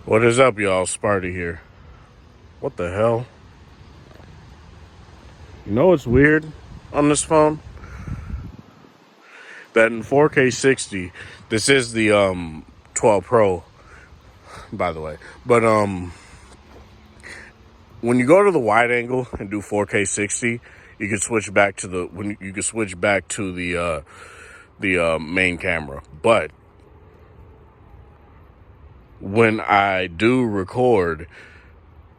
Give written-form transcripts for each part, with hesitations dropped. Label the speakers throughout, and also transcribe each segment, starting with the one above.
Speaker 1: What is up, y'all? Sparty here. What the hell? You know what's weird on this phone? That in 4K 60, this is the 12 Pro, by the way. But when you go to the wide angle and do 4K 60, you can switch back to the main camera. But when I do record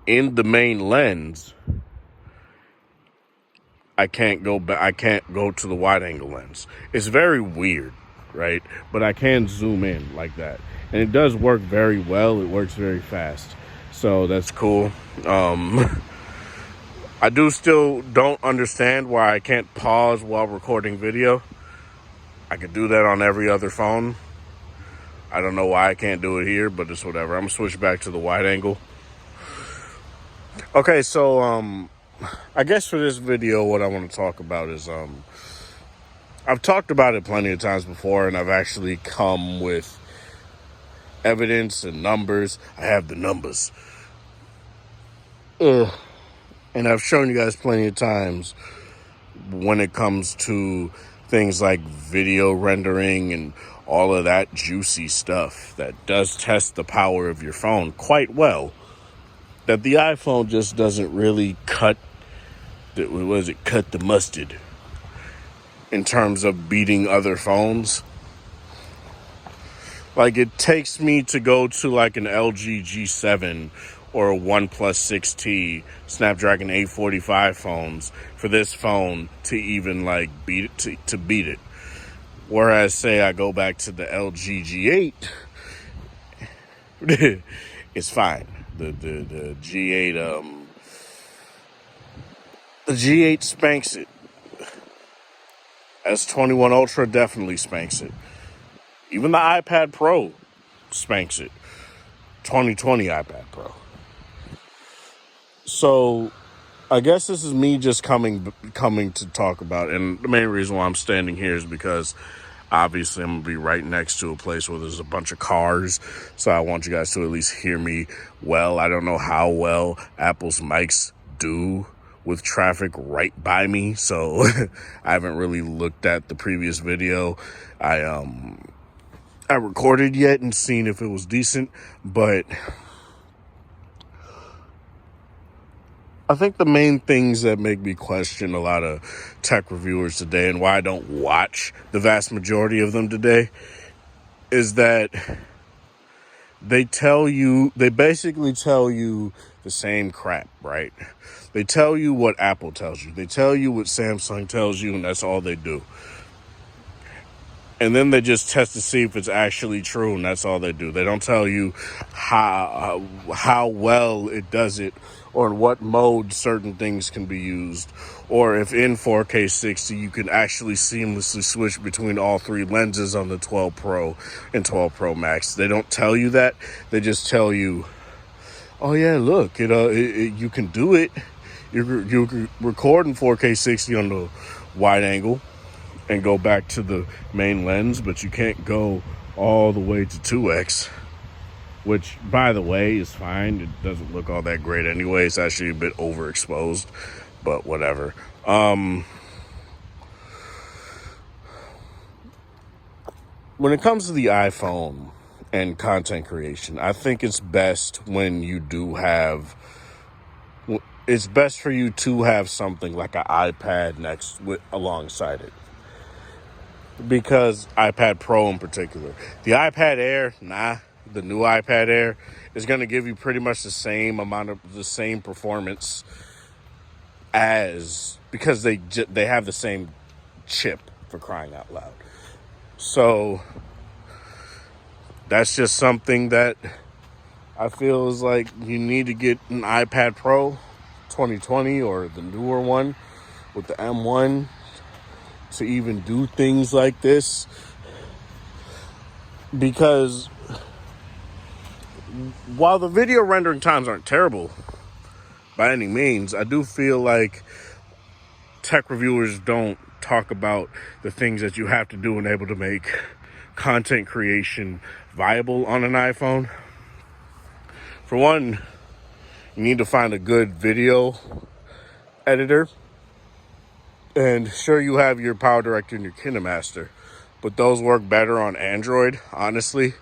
Speaker 1: in the main lens, I can't go back. I can't go to the wide angle lens. It's very weird, right? But I can zoom in like that, and it does work very well. It works very fast, so that's cool. I still don't understand why I can't pause while recording video. I could do that on every other phone. I don't know why I can't do it here, but it's whatever. I'm gonna switch back to the wide angle. Okay, so I guess for this video, what I want to talk about is I've talked about it plenty of times before, and I've actually come with evidence and numbers. I have the numbers. And I've shown you guys plenty of times when it comes to things like video rendering and all of that juicy stuff that does test the power of your phone quite well, that the iPhone just doesn't really cut the mustard in terms of beating other phones. Like, it takes me to go to like an LG G7 or a OnePlus 6T, Snapdragon 845 phones for this phone to even like beat it, to beat it. Whereas, say I go back to the LG G8, it's fine. The G8 the G8 spanks it. S21 Ultra definitely spanks it. Even the iPad Pro spanks it. 2020 iPad Pro. So I guess this is me just coming to talk about, and the main reason why I'm standing here is because obviously I'm going to be right next to a place where there's a bunch of cars, so I want you guys to at least hear me well. I don't know how well Apple's mics do with traffic right by me, so I haven't really looked at the previous video I recorded yet and seen if it was decent, but I think the main things that make me question a lot of tech reviewers today, and why I don't watch the vast majority of them today, is that they basically tell you the same crap, right? They tell you what Apple tells you. They tell you what Samsung tells you, and that's all they do. And then they just test to see if it's actually true, and that's all they do. They don't tell you how well it does it, or in what mode certain things can be used, or if in 4K 60 you can actually seamlessly switch between all three lenses on the 12 Pro and 12 Pro Max. They don't tell you that. They just tell you, oh yeah, look, you can do it. You can record in 4K 60 on the wide angle and go back to the main lens, but you can't go all the way to 2x, which, by the way, is fine. It doesn't look all that great anyway. It's actually a bit overexposed, but whatever. When it comes to the iPhone and content creation, I think it's best when you do have... It's best for you to have something like an iPad alongside it. Because iPad Pro in particular. The iPad Air, the new iPad Air is going to give you pretty much the same performance because they have the same chip, for crying out loud. So that's just something that I feel is like you need to get an iPad Pro 2020 or the newer one with the M1 to even do things like this, because while the video rendering times aren't terrible by any means, I do feel like tech reviewers don't talk about the things that you have to do and able to make content creation viable on an iPhone. For one, you need to find a good video editor. And sure, you have your Power Director and your KineMaster, but those work better on Android, honestly.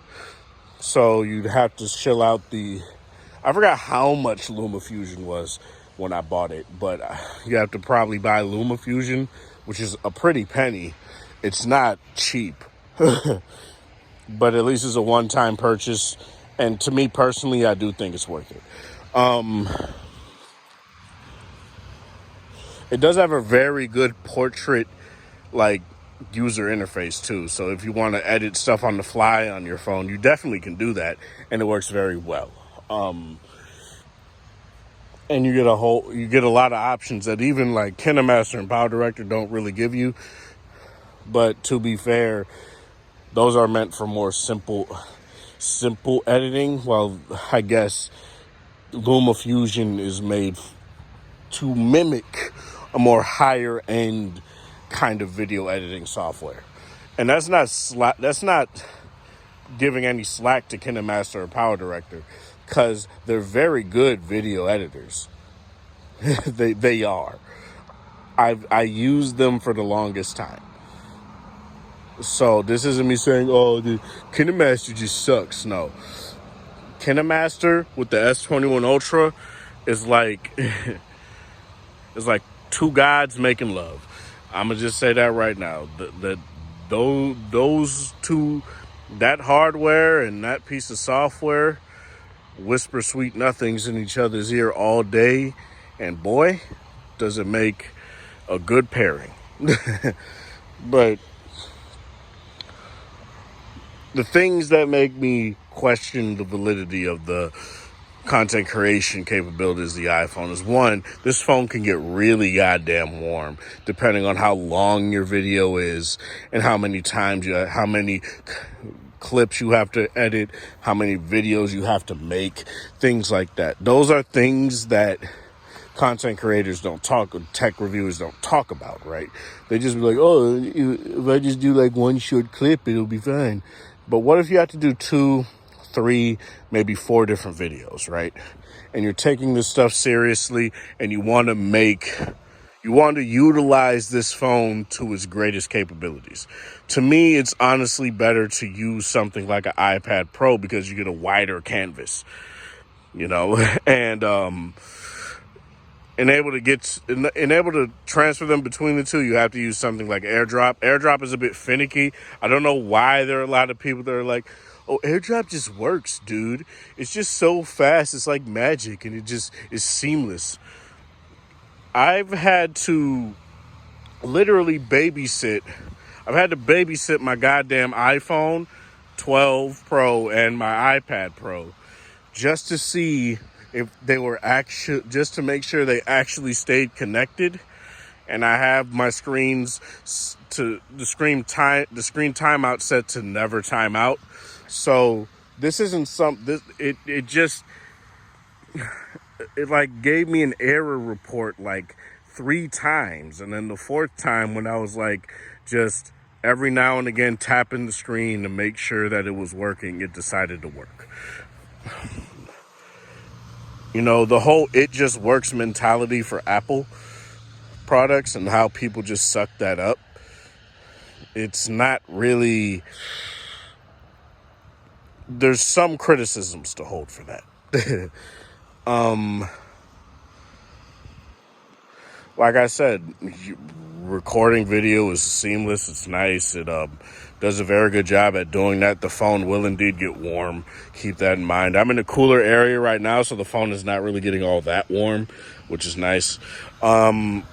Speaker 1: So you'd have to chill out I forgot how much LumaFusion was when I bought it, but you have to probably buy LumaFusion, which is a pretty penny. It's not cheap, but at least it's a one-time purchase. And to me personally, I do think it's worth it. It does have a very good portrait, like, user interface too. So if you want to edit stuff on the fly on your phone, you definitely can do that, and it works very well. And you get a lot of options that even like KineMaster and Power Director don't really give you. But to be fair, those are meant for more simple editing. Well, I guess LumaFusion is made to mimic a more higher end kind of video editing software. And that's not giving any slack to KineMaster or Power Director, because they're very good video editors. they are. I used them for the longest time. So this isn't me saying, oh, the KineMaster just sucks. No. KineMaster with the S21 Ultra is like it's like two gods making love. I'm gonna just say that right now. Those two, that hardware and that piece of software, whisper sweet nothings in each other's ear all day, and boy, does it make a good pairing. But the things that make me question the validity of the content creation capabilities of the iPhone is, one, this phone can get really goddamn warm depending on how long your video is and how many clips you have to edit, how many videos you have to make, things like that. Those are things that content creators don't talk, or tech reviewers don't talk about, right? They just be like, oh, if I just do like one short clip, it'll be fine. But what if you have to do 2, 3, maybe 4 different videos, right? And you're taking this stuff seriously, and you want to utilize this phone to its greatest capabilities. To me, it's honestly better to use something like an iPad Pro, because you get a wider canvas, and able to transfer them between the two, you have to use something like AirDrop. AirDrop is a bit finicky. I don't know why there are a lot of people that are like, oh, AirDrop just works, dude. It's just so fast. It's like magic, and it just is seamless. I've had to literally babysit my goddamn iPhone 12 Pro and my iPad Pro just to see if they were just to make sure they actually stayed connected. And I have my the screen timeout set to never time out. So this isn't it like gave me an error report like 3 times. And then the 4th time, when I was like just every now and again tapping the screen to make sure that it was working, it decided to work. The whole "it just works" mentality for Apple products and how people just suck that up, it's not really, there's some criticisms to hold for that. Like I said, recording video is seamless. It's nice. It does a very good job at doing that. The phone will indeed get warm. Keep that in mind. I'm in a cooler area right now, so the phone is not really getting all that warm, which is nice. And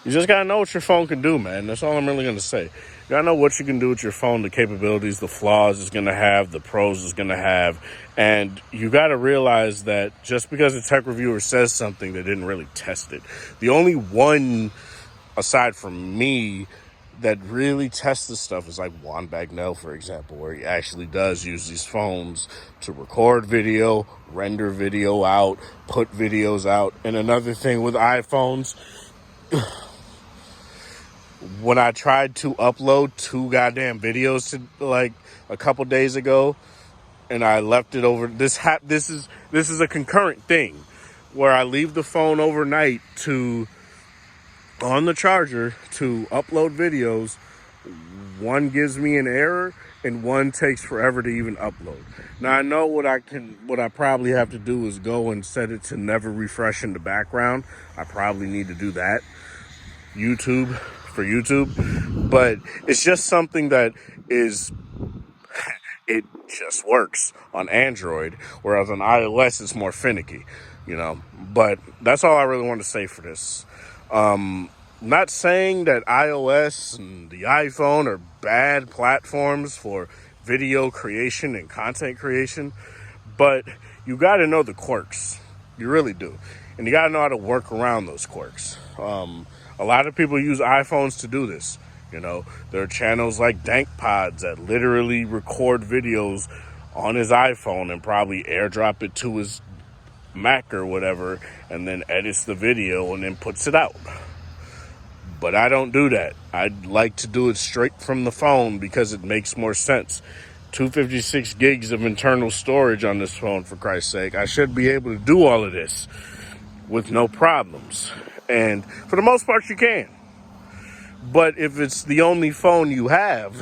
Speaker 1: you just gotta know what your phone can do, man. That's all I'm really gonna say. You gotta know what you can do with your phone, the capabilities, the flaws it's gonna have, the pros it's gonna have. And you gotta realize that just because a tech reviewer says something, they didn't really test it. The only one, aside from me, that really tests this stuff is like Juan Bagnell, for example, where he actually does use these phones to record video, render video out, put videos out. And another thing with iPhones, When I tried to upload 2 goddamn videos to like a couple days ago, and I left it over. This is a concurrent thing where I leave the phone overnight to on the charger to upload videos. One gives me an error, and one takes forever to even upload. Now I know what I probably have to do is go and set it to never refresh in the background. I probably need to do that. YouTube, but it's just something that is, it just works on Android, whereas on iOS it's more finicky, But that's all I really want to say for this. Not saying that iOS and the iPhone are bad platforms for video creation and content creation, but you got to know the quirks. You really do. And you got to know how to work around those quirks. A lot of people use iPhones to do this. There are channels like Dank Pods that literally record videos on his iPhone and probably airdrop it to his Mac or whatever, and then edits the video and then puts it out. But I don't do that. I'd like to do it straight from the phone because it makes more sense. 256 gigs of internal storage on this phone, for Christ's sake. I should be able to do all of this with no problems. And for the most part, you can. But if it's the only phone you have,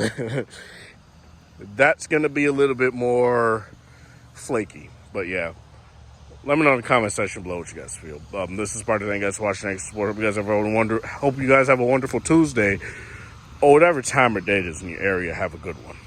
Speaker 1: that's going to be a little bit more flaky. But yeah, let me know in the comment section below what you guys feel. This is part of the thing, guys. Watching next sport. Hope you guys have a wonderful Tuesday, or whatever time or day it is in your area. Have a good one.